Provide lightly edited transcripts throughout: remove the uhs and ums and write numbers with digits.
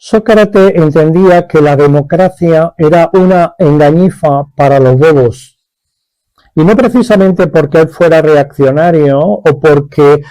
Sócrates entendía que la democracia era una engañifa para los bobos. Y no precisamente porque él fuera reaccionario o porque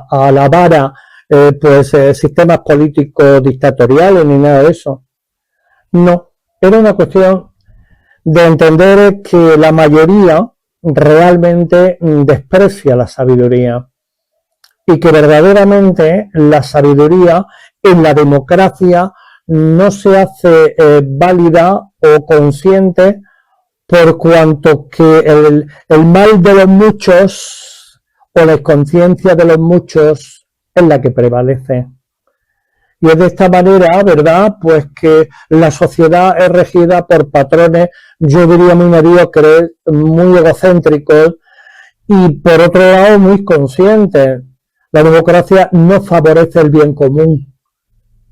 alabara sistemas políticos dictatoriales ni nada de eso. No, era una cuestión de entender que la mayoría realmente desprecia la sabiduría y que verdaderamente la sabiduría en la democracia no se hace válida o consciente por cuanto que el mal de los muchos o la inconsciencia de los muchos es la que prevalece. Y es de esta manera, ¿verdad?, pues que la sociedad es regida por patrones, yo diría muy mediocres, muy egocéntricos y por otro lado muy conscientes. La democracia no favorece el bien común.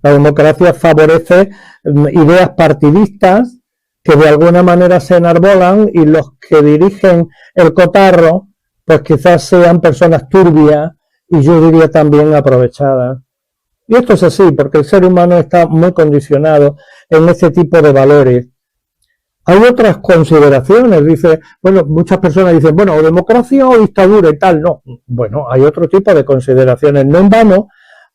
La democracia favorece ideas partidistas que de alguna manera se enarbolan y los que dirigen el cotarro, pues quizás sean personas turbias y yo diría también aprovechadas. Y esto es así, porque el ser humano está muy condicionado en este tipo de valores. Hay otras consideraciones, dice, bueno, muchas personas dicen, bueno, o democracia o dictadura y tal, no. Bueno, hay otro tipo de consideraciones. No en vano,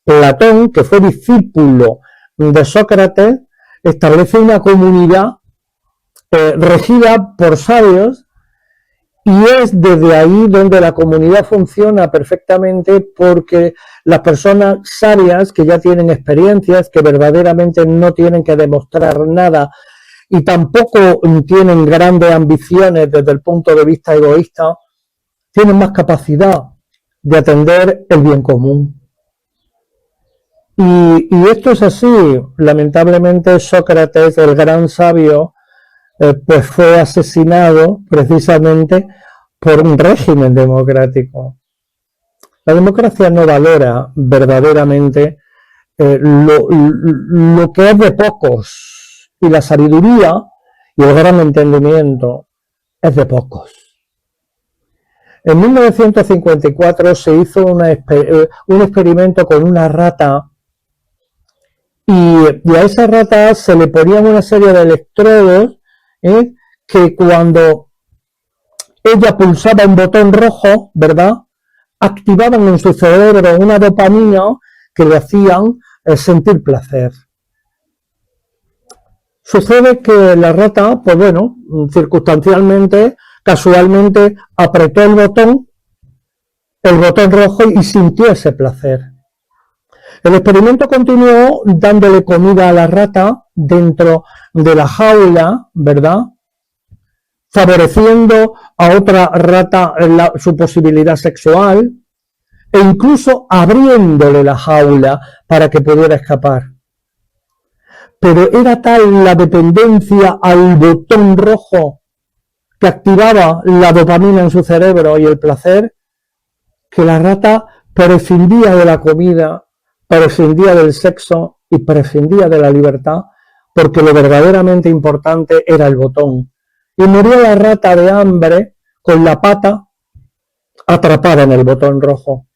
Platón, que fue discípulo de Sócrates, establece una comunidad regida por sabios y es desde ahí donde la comunidad funciona perfectamente porque las personas sabias que ya tienen experiencias, que verdaderamente no tienen que demostrar nada y tampoco tienen grandes ambiciones desde el punto de vista egoísta, tienen más capacidad de atender el bien común. Y esto es así. Lamentablemente Sócrates, el gran sabio, pues fue asesinado precisamente por un régimen democrático. La democracia no valora verdaderamente lo que es de pocos y la sabiduría y el gran entendimiento es de pocos. En 1954 se hizo un experimento con una rata y a esa rata se le ponían una serie de electrodos que cuando ella pulsaba un botón rojo, ¿verdad?, activaban en su cerebro una dopamina que le hacían sentir placer. Sucede que la rata, pues bueno, circunstancialmente, casualmente, apretó el botón rojo y sintió ese placer. El experimento continuó dándole comida a la rata dentro de la jaula, ¿verdad?, favoreciendo a otra rata su posibilidad sexual e incluso abriéndole la jaula para que pudiera escapar. Pero era tal la dependencia al botón rojo que activaba la dopamina en su cerebro y el placer, que la rata prescindía de la comida, prescindía del sexo y prescindía de la libertad, porque lo verdaderamente importante era el botón. Y murió la rata de hambre con la pata atrapada en el botón rojo.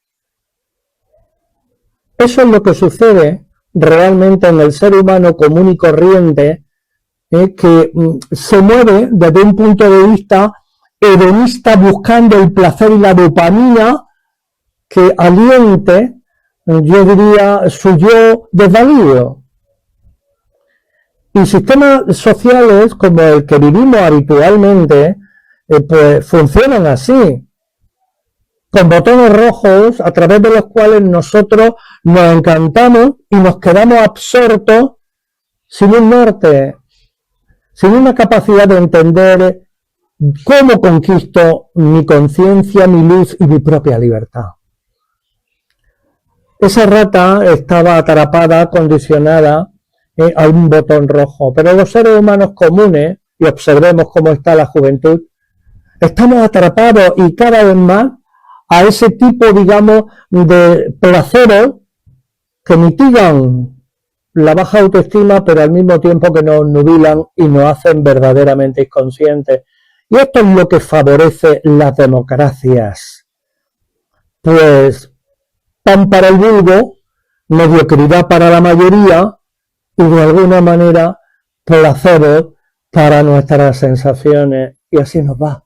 Eso es lo que sucede realmente en el ser humano común y corriente, que se mueve desde un punto de vista hedonista buscando el placer y la dopamina que aliente, yo diría, su yo desvalido. Y sistemas sociales como el que vivimos habitualmente, pues funcionan así, con botones rojos a través de los cuales nosotros nos encantamos y nos quedamos absortos sin un norte, sin una capacidad de entender cómo conquisto mi conciencia, mi luz y mi propia libertad. Esa rata estaba atrapada, condicionada a un botón rojo, pero los seres humanos comunes, y observemos cómo está la juventud, estamos atrapados y cada vez más a ese tipo, digamos, de placeres que mitigan la baja autoestima, pero al mismo tiempo que nos nubilan y nos hacen verdaderamente inconscientes. Y esto es lo que favorece las democracias. Pues pan para el vulgo, mediocridad para la mayoría y de alguna manera placebo para nuestras sensaciones, y así nos va.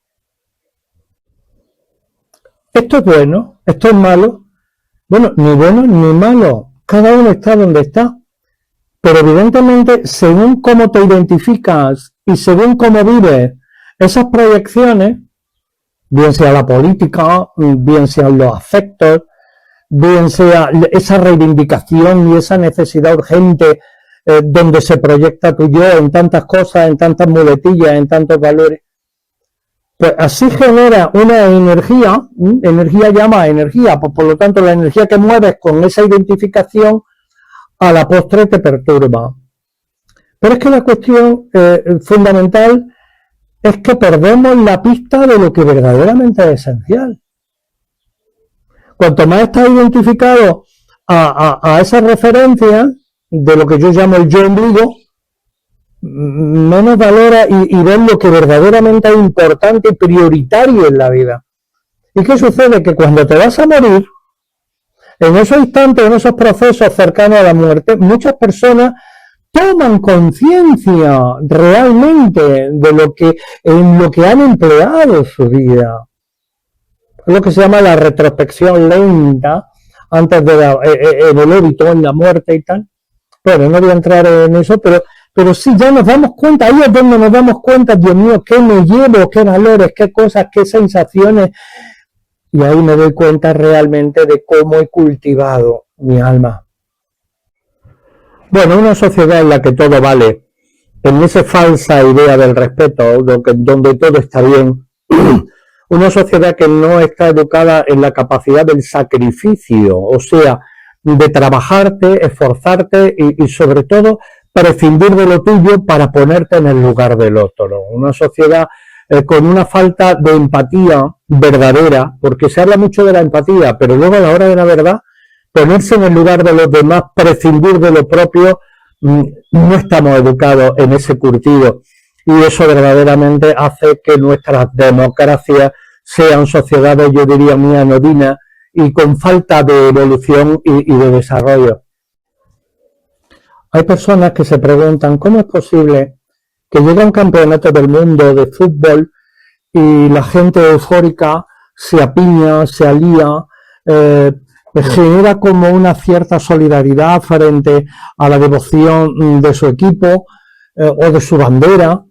¿Esto es bueno? ¿Esto es malo? Bueno, ni bueno ni malo. Cada uno está donde está. Pero evidentemente, según cómo te identificas y según cómo vives esas proyecciones, bien sea la política, bien sean los afectos, bien sea esa reivindicación y esa necesidad urgente donde se proyecta tu yo en tantas cosas, en tantas muletillas, en tantos valores, pues así genera una energía, energía llama a energía, pues por lo tanto la energía que mueves con esa identificación a la postre te perturba. Pero es que la cuestión fundamental es que perdemos la pista de lo que verdaderamente es esencial. Cuanto más estás identificado a esas referencias de lo que yo llamo el yo ombligo, menos valora y ves lo que verdaderamente es importante y prioritario en la vida. ¿Y qué sucede? Que cuando te vas a morir, en esos instantes, en esos procesos cercanos a la muerte, muchas personas toman conciencia realmente de en lo que han empleado su vida. Es lo que se llama la retrospección lenta antes de en el óbito, en la muerte y tal. Bueno, no voy a entrar en eso, pero sí, ya nos damos cuenta, ahí es donde nos damos cuenta, Dios mío, qué me llevo, qué valores, qué cosas, qué sensaciones. Y ahí me doy cuenta realmente de cómo he cultivado mi alma. Bueno, una sociedad en la que todo vale, en esa falsa idea del respeto, donde todo está bien, una sociedad que no está educada en la capacidad del sacrificio, o sea, de trabajarte, esforzarte y sobre todo prescindir de lo tuyo para ponerte en el lugar del otro. Una sociedad con una falta de empatía verdadera, porque se habla mucho de la empatía, pero luego a la hora de la verdad, ponerse en el lugar de los demás, prescindir de lo propio, no estamos educados en ese curtido. Y eso verdaderamente hace que nuestras democracias sean sociedades, yo diría, muy anodinas y con falta de evolución y de desarrollo. Hay personas que se preguntan cómo es posible que llegue un campeonato del mundo de fútbol y la gente eufórica se apiña, se alía, genera como una cierta solidaridad frente a la devoción de su equipo o de su bandera,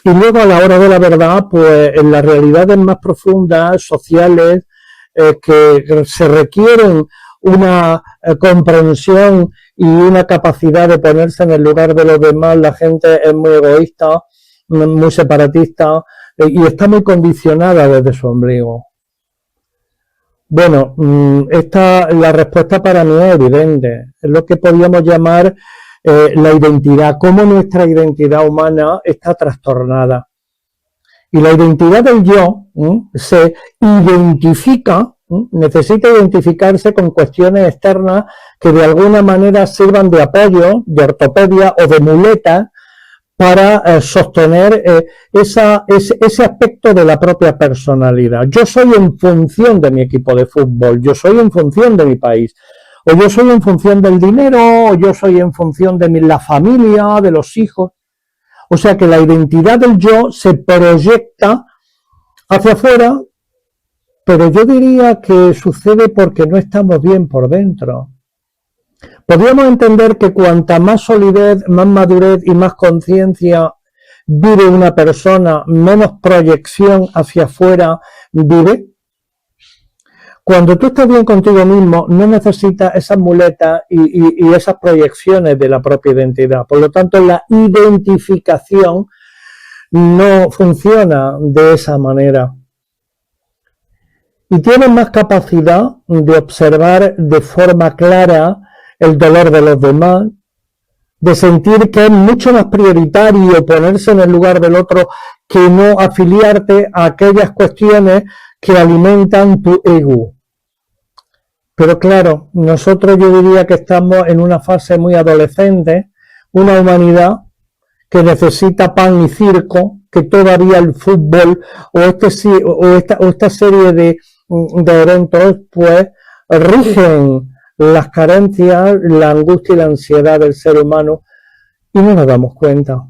y luego a la hora de la verdad, pues en las realidades más profundas, sociales, que se requieren una comprensión y una capacidad de ponerse en el lugar de los demás, la gente es muy egoísta, muy separatista y está muy condicionada desde su ombligo. Bueno, la respuesta para mí es evidente, es lo que podríamos llamar la identidad, cómo nuestra identidad humana está trastornada. Y la identidad del yo se identifica, necesita identificarse con cuestiones externas que de alguna manera sirvan de apoyo, de ortopedia o de muleta para sostener ese aspecto de la propia personalidad. Yo soy en función de mi equipo de fútbol, yo soy en función de mi país, o yo soy en función del dinero, o yo soy en función de la familia, de los hijos. O sea que la identidad del yo se proyecta hacia afuera, pero yo diría que sucede porque no estamos bien por dentro. Podríamos entender que cuanta más solidez, más madurez y más conciencia vive una persona, menos proyección hacia afuera vive. Cuando tú estás bien contigo mismo, no necesitas esas muletas y esas proyecciones de la propia identidad. Por lo tanto, la identificación no funciona de esa manera. Y tienes más capacidad de observar de forma clara el dolor de los demás, de sentir que es mucho más prioritario ponerse en el lugar del otro que no afiliarte a aquellas cuestiones que alimentan tu ego. Pero claro, nosotros yo diría que estamos en una fase muy adolescente, una humanidad que necesita pan y circo, que todavía el fútbol o esta serie de eventos pues rigen las carencias, la angustia y la ansiedad del ser humano y no nos damos cuenta.